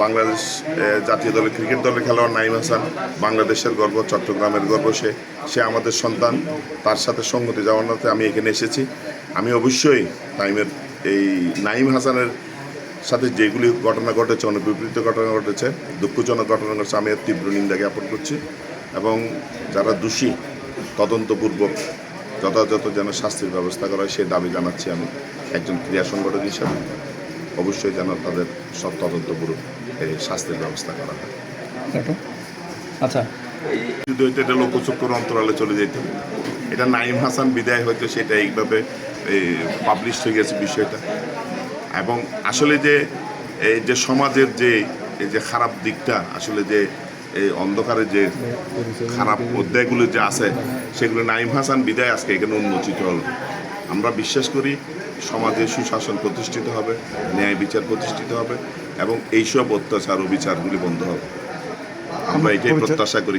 বাংলাদেশ জাতীয় দলের ক্রিকেট দলের খেলোয়াড় নাঈম হাসান বাংলাদেশের গর্ব, চট্টগ্রামের গর্ব। সে আমাদের সন্তান। তার সাথে সঙ্গতি যাওয়াতে আমি এখানে এসেছি। আমি অবশ্যই নাঈম হাসানের সাথে যেগুলি ঘটনা ঘটেছে, অনুবিপরীত ঘটনা ঘটেছে, দুঃখজনক ঘটনা ঘটেছে, আমি এর তীব্র নিন্দা জ্ঞাপন করছি এবং যারা দোষী তদন্তপূর্বক যথাযথ যেন শাস্তির ব্যবস্থা করা হয় সে দাবি জানাচ্ছি। আমি একজন ক্রীড়া সংগঠক হিসাবে অবশ্যই যেন তাদের সব তদন্তপূর্বক শাস্তির ব্যবস্থা করা হয়। আচ্ছা, যদি হয়তো এটা লোকচক্ষুর অন্তরালে চলে যেত, এটা নাঈম হাসান বিদায় হয়তো সেটা এইভাবে পাবলিশ হয়ে গেছে বিষয়টা। এবং আসলে যে সমাজের যে খারাপ দিকটা, আসলে যে এই অন্ধকারে যে খারাপ অধ্যায়গুলো যে আছে সেগুলো নাঈম হাসান বিদায় আজকে এখানে উন্মোচিত হল। আমরা বিশ্বাস করি সমাজে সুশাসন প্রতিষ্ঠিত হবে, ন্যায় বিচার প্রতিষ্ঠিত হবে এবং এইসব অত্যাচার ও বিচারগুলি বন্ধ হবে। আমরা এটাই প্রত্যাশা করি।